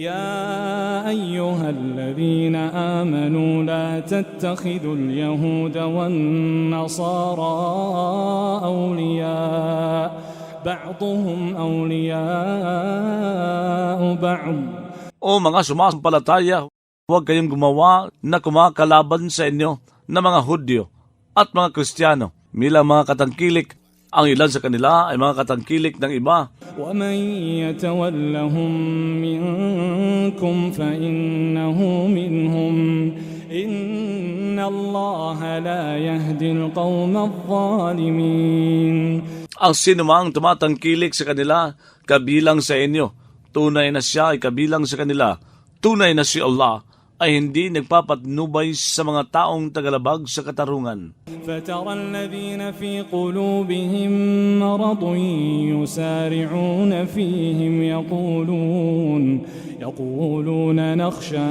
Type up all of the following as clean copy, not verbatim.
يا أيها الذين آمنوا لا تتخذوا اليهود والنصارى أولياء بعضهم أولياء بعض. O mga sumasampalataya, huwag kayong gumawa na kumakalaban sa inyo na mga Hudyo at mga Kristiyano. Bilang mga katangkilik, ang ilan sa kanila ay mga katangkilik ng iba. وَمَنْ يَتَوَلَّهُمْ مِنْكُمْ فَإِنَّهُ مِنْهُمْ إِنَّ اللَّهَ لَا يَهْدِي الْقَوْمَ الظَّالِمِينَ. Ang sinumang tumatangkilik sa kanila, kabilang sa inyo. Tunay na siya ay kabilang sa kanila. Tunay na si Allah ay hindi nagpapatnubay sa mga taong tagalabag sa katarungan. فَتَرَى الَّذِينَ فِي قُلُوبِهِم مَّرَضٌ يُسَارِعُونَ فِيهِمْ يَقُولُونَ نَخْشَىٰ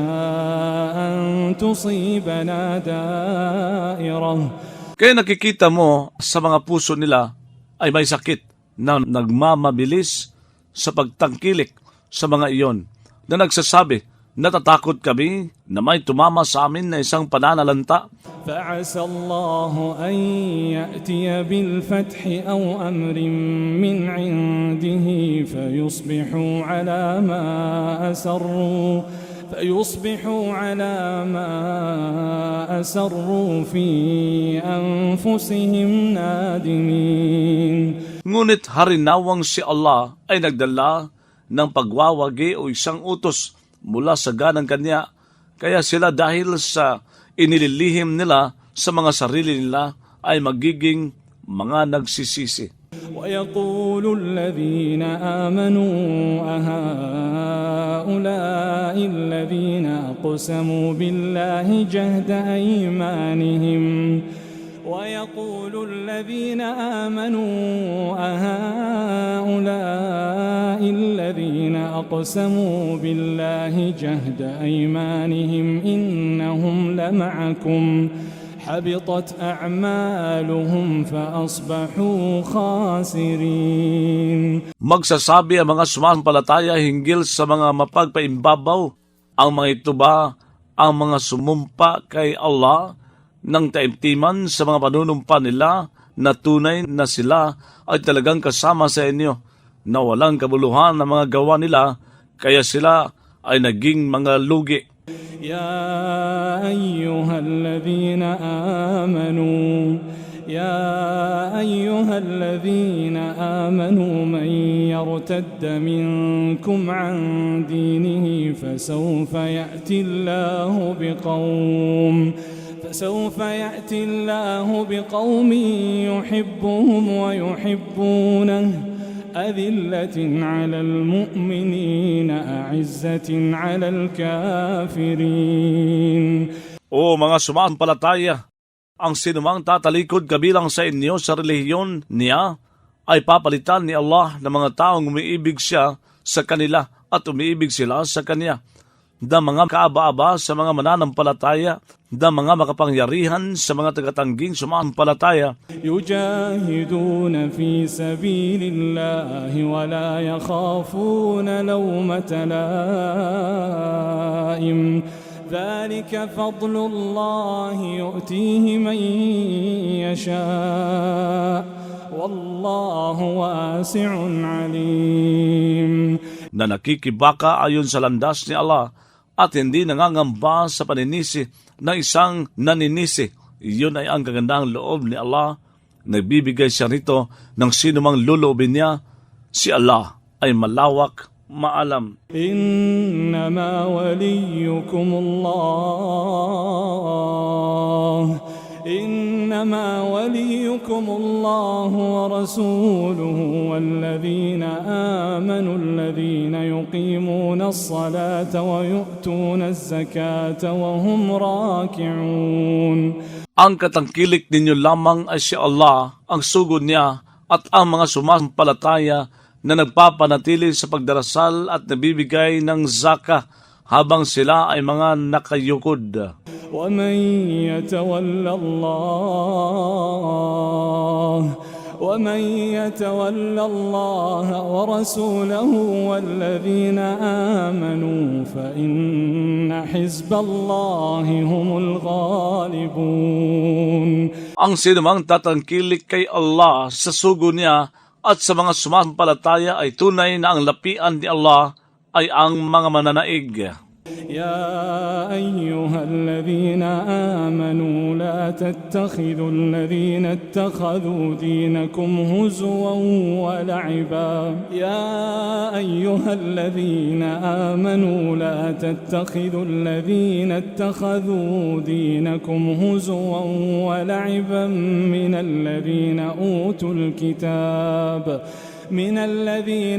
أَن تُصِيبَنَا دَائِرَةٌ. Kaya nakikita mo sa mga puso nila ay may sakit na nagmamabilis sa pagtangkilik sa mga iyon, na nagsasabi, natatakot kami na may tumama sa amin na isang pananalanta. فَعَسَى اللَّهُ أَن يَأْتِيَ بِالْفَتْحِ أَوْ أَمْرٍ مِّنْ عِندِهِ فَيُصْبِحُوا عَلَى مَا أَسَرُّوا فِي أَنفُسِهِمْ نَادِمِينَ. Ngunit harinawang si Allah ay nagdala ng pagwawagi o isang utos mula sa ganang kanya, kaya sila dahil sa inililihim nila sa mga sarili nila ay magiging mga nagsisisi. وَيَقُولُ الَّذِينَ آمَنُوا أَهَؤُلَاءِ الَّذِينَ أَقْسَمُوا بِاللَّهِ جَهْدَ أَيْمَانِهِمْ وَيَقُولُ الَّذِينَ آمَنُوا أَهَؤُلَاءِ الَّذِينَ أَقْسَمُوا بِاللَّهِ جَهْدَ أَيْمَانِهِمْ إِنَّهُمْ لَمَعَكُمْ حَبِطَتْ أَعْمَالُهُمْ فَأَصْبَحُوا خَاسِرِينَ. Magsasabi ang mga sumasampalataya hinggil sa mga mapagpaimbabaw, ang mga ito ba ang mga sumumpa kay Allah ng taimtiman sa mga panunumpa nila na tunay na sila ay talagang kasama sa inyo, na walang kabuluhan ng mga gawa nila, kaya sila ay naging mga lugi. يا أيها الذين آمنوا من يرتد منكم عن دينه فسوف يأتي الله بقوم يحبهم ويحبونه أذلة على المؤمنين أعزة على الكافرين. O mga sumasampalataya, ang sinumang tatalikod kabilang sa inyo sa relihiyon niya ay papalitan ni Allah ng mga taong umiibig siya sa kanila at umiibig sila sa kanya, na mga kaaba-aba sa mga mananampalataya, na mga makapangyarihan sa mga tagatangging sumasampalataya. يجاهدون في سبيل الله ولا يخافون لومة لائم ذلك فضل الله يؤتيه من يشاء والله واسع عليم. Na nakikibaka ayon sa landas ni Allah at hindi nangangamba sa paninisi ng isang naninisi. Iyon ay ang kagandang loob ni Allah. Nagbibigay siya rito ng sinumang loloobin niya. Si Allah ay malawak, maalam. Innama waliyukum Allah wa rasuluhu walladhina amanu alladhina yuqimuna as-salata wa yu'tuna az-zakata wa hum raki'un. Ang katangkilik ninyo lamang ay si Allah, ang sugod niya, at ang mga sumasampalataya na nagpapanatili sa pagdarasal at nabibigay ng zaka habang sila ay mga nakayukod. ومن يتول الله ورسوله والذين آمنوا فإن حزب الله هم الغالبون. Ang sinumang tatangkilik kay Allah sa sugo niya at sa mga sumasampalataya ay tunay na ang lapian ni Allah ay ang mga mananaig. يا أيها الذين آمنوا لا تتخذوا الذين اتخذوا دينكم هزوا ولعبا يا أيها الذين آمنوا لا تتخذوا الذين اتخذوا دينكم هزوا ولعبا من الذين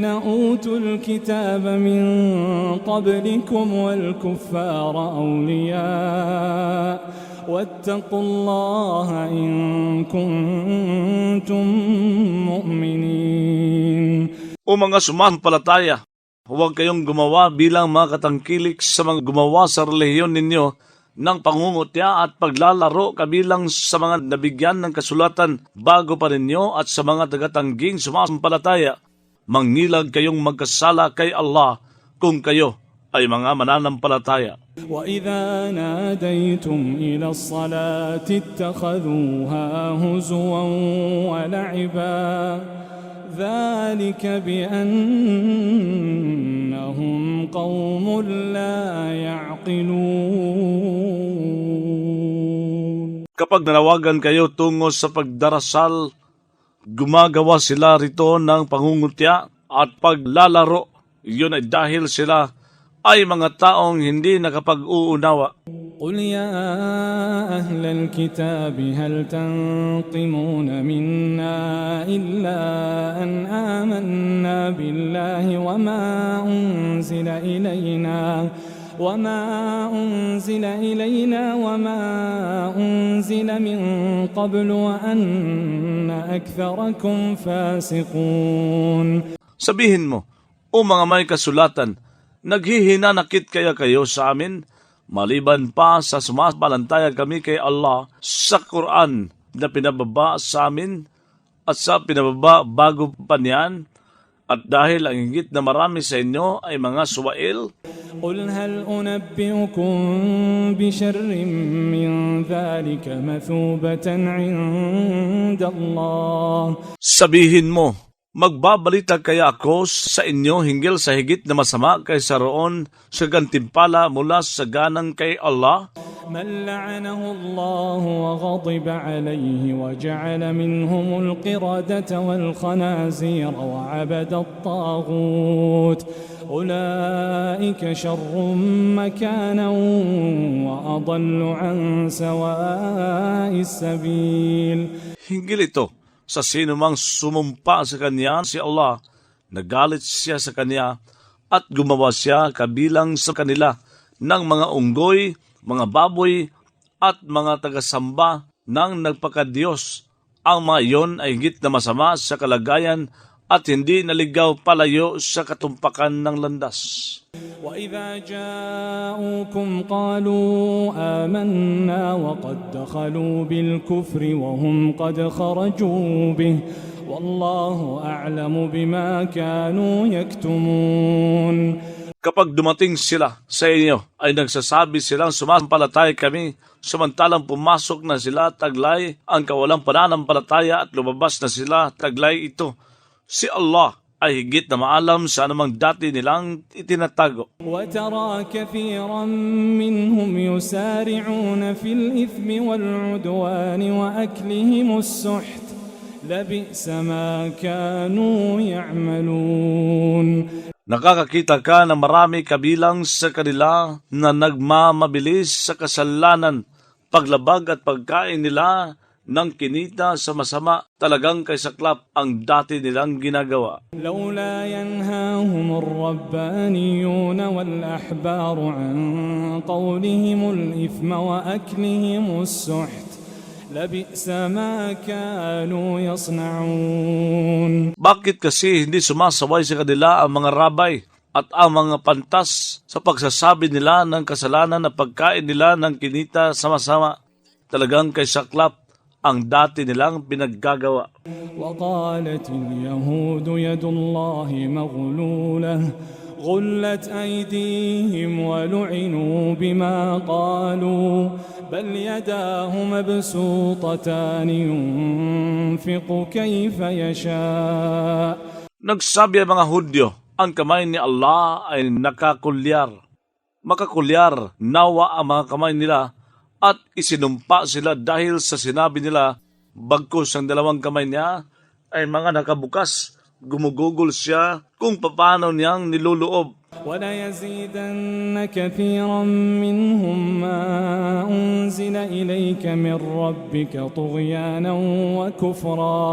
أوتوا الكتاب من قبلكم والكفار أولياء واتقوا الله إن كنتم مؤمنين. O mga sumasampalataya, huwag kayong gumawa bilang mga katangkilik sa mga gumawa sa relihiyon ninyo ng pangungutya at paglalaro kabilang sa mga nabigyan ng kasulatan bago pa ninyo at sa mga tagatangging sumasampalataya. Mangilag kayong magkasala kay Allah kung kayo ay mga mananampalataya. وَإِذَا نَادَيْتُمْ إِلَى الصَّلَاةِ اتَّخَذُوهَا هُزُوًا وَلَعِبًا ذَلِكَ بِأَنَّهُمْ قَوْمٌ لَا يَعْقِلُونَ. Kapag nanawagan kayo tungo sa pagdarasal, gumagawa sila rito ng pangungutya at paglalaro. Iyon ay dahil sila ay mga taong hindi nakapag-uunawa. قل يا أهل الكتاب هل تنقمون منا إلا أن آمنا بالله وما أنزل إلينا وما أنزل من قبل وأن أكثركم فاسقون. Sabihin mo, o mga may kasulatan, naghihinanakit kaya kayo sa amin, maliban pa sa sumasampalataya kami kay Allah sa Quran na pinababa sa amin at sa pinababa bago pa niyan, at dahil ang higit na marami sa inyo ay mga suwail. قل هل أنبئكم بشر من ذلك مثوبة عند الله. Sabihin mo, magbabalita kaya ako sa inyo hinggil sa higit na masama kaysa roon sa gantimpala mula sa ganang kay Allah? من لعنه الله وغضب عليه وجعل منهم القردة والخنازير وعبد الطاغوت أولئك شر مكانا وأضل عن سواء السبيل. Hinggil ito sa sino mang sumumpa sa kanya si Allah, nagalit siya sa kanya at gumawa siya kabilang sa kanila ng mga unggoy, mga baboy at mga tagasamba ng nagpakadiyos. Ang mga iyon ay higit na masama sa kalagayan at hindi naligaw palayo sa katumpakan ng landas. وَإِذَا جَاءُوكُمْ قَالُوا آمَنَّا وَقَدْ دَخَلُوا بِالْكُفْرِ وَهُمْ قَدْ خَرَجُوا بِهِ وَاللَّهُ أَعْلَمُ بِمَا كَانُوا يَكْتُمُونَ. Kapag dumating sila sa inyo, ay nagsasabi silang sumasampalataya kami, samantalang pumasok na sila taglay ang kawalang pananampalataya at lumabas na sila taglay ito. Si Allah ay higit na maalam sa anumang dati nilang itinatago. وَتَرَى كَثِيرًا مِّنْهُمْ يُسَارِعُونَ فِي الْإِثْمِ وَالْعُدْوَانِ وَأَكْلِهِمُ السُّحْتَ لَبِئْسَ مَا كَانُوا يَعْمَلُونَ. Nakakakita ka ng marami kabilang sa kanila na nagmamabilis sa kasalanan, paglabag at pagkain nila ng kinita sa masama. Talagang kay saklap ang dati nilang ginagawa. لولا ينهاهم الربانيون والأحبار عن قولهم الإثم وأكلهم السحت لبئس ما كانوا يصنعون. Bakit kasi hindi sumasaway sa kanila ang mga rabay at ang mga pantas sa pagsasabi nila ng kasalanan na pagkain nila ng kinita sa masama? Talagang kay saklap ang dati nilang pinaggagawa. وقالت اليهود يد الله مغلولة غلت أيديهم ولعنوا بما قالوا بل يداه مبسوطتان ينفق كيف يشاء. Nagsabi ang mga Hudyo, ang kamay ni Allah ay nakakulyar. Makakulyar nawa ang mga kamay nila at isinumpa sila dahil sa sinabi nila bagkus ang dalawang kamay niya ay mga nakabukas. Gumugugol siya kung paano niyang niluloob. وَلَيَزِيدَنَّ كَثِيرًا مِّنْهُم مَّا أُنزِلَ إِلَيْكَ مِن رَّبِّكَ طُغْيَانًا وَكُفْرًا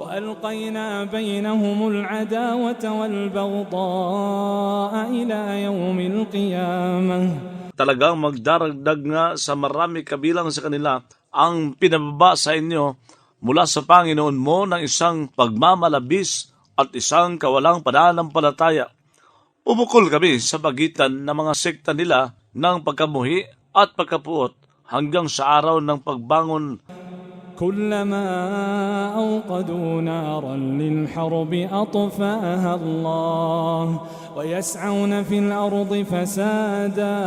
وَأَلْقَيْنَا بَيْنَهُمُ الْعَدَاوَةَ وَالْبَغْضَاءَ إِلَى يَوْمِ الْقِيَامَةِ. Talagang magdaragdag nga sa marami kabilang sa kanila ang pinababa sa inyo mula sa Panginoon mo ng isang pagmamalabis at isang kawalang pananampalataya. Umukol kami sa pagitan ng mga sekta nila ng pagkamuhi at pagkapuot hanggang sa araw ng pagbangon. كلما أوقدوا نارا للحرب أطفأها الله ويسعون في الأرض فسادا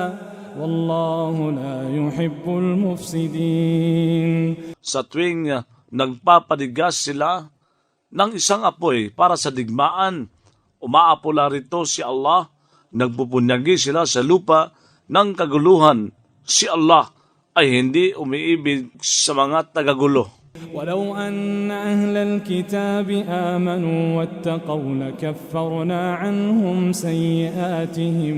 والله لا يحب المفسدين. Sa tuwing nagpapadigas sila ng isang apoy para sa digmaan, umaapula rito si Allah, nagpupunyagi sila sa lupa ng kaguluhan. Si Allah ay hindi umiibig sa mga tagagulo. ولو أن أهل الكتاب آمنوا واتقوا لكفرنا عنهم سيئاتهم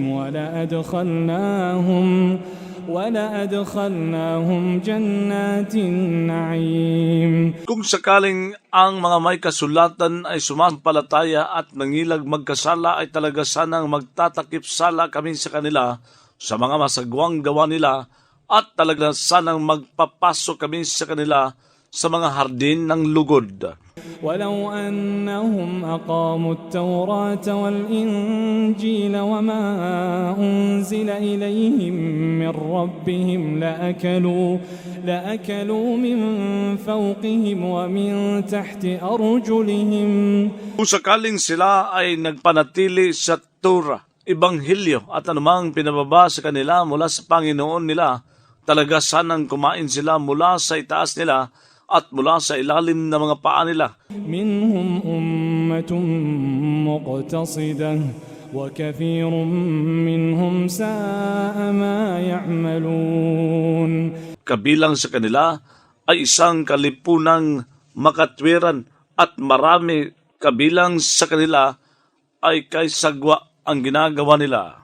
ولأدخلناهم جنات النعيم. Kung sakaling ang mga may kasulatan ay sumampalataya at nangilag magkasala, ay talaga sanang magtatakip sala kami sa kanila sa mga masagwang gawa nila at talaga sanang magpapasok kami sa kanila sa mga hardin ng lugod. ولو أنهم أقاموا التوراة والإنجيل وما أنزل إليهم من ربهم لأكلوا من فوقهم ومن تحت أرجلهم. Kung sakaling sila ay nagpanatili sa Torah, Ebanghelyo at anumang pinababa sa kanila mula sa Panginoon nila, talaga sanang kumain sila mula sa itaas nila at mula sa ilalim ng mga paa nila. منهم أمة مقتصدة وكثير منهم ساء ما يعملون. Kabilang sa kanila ay isang kalipunang makatwiran at marami kabilang sa kanila ay kaysagwa ang ginagawa nila.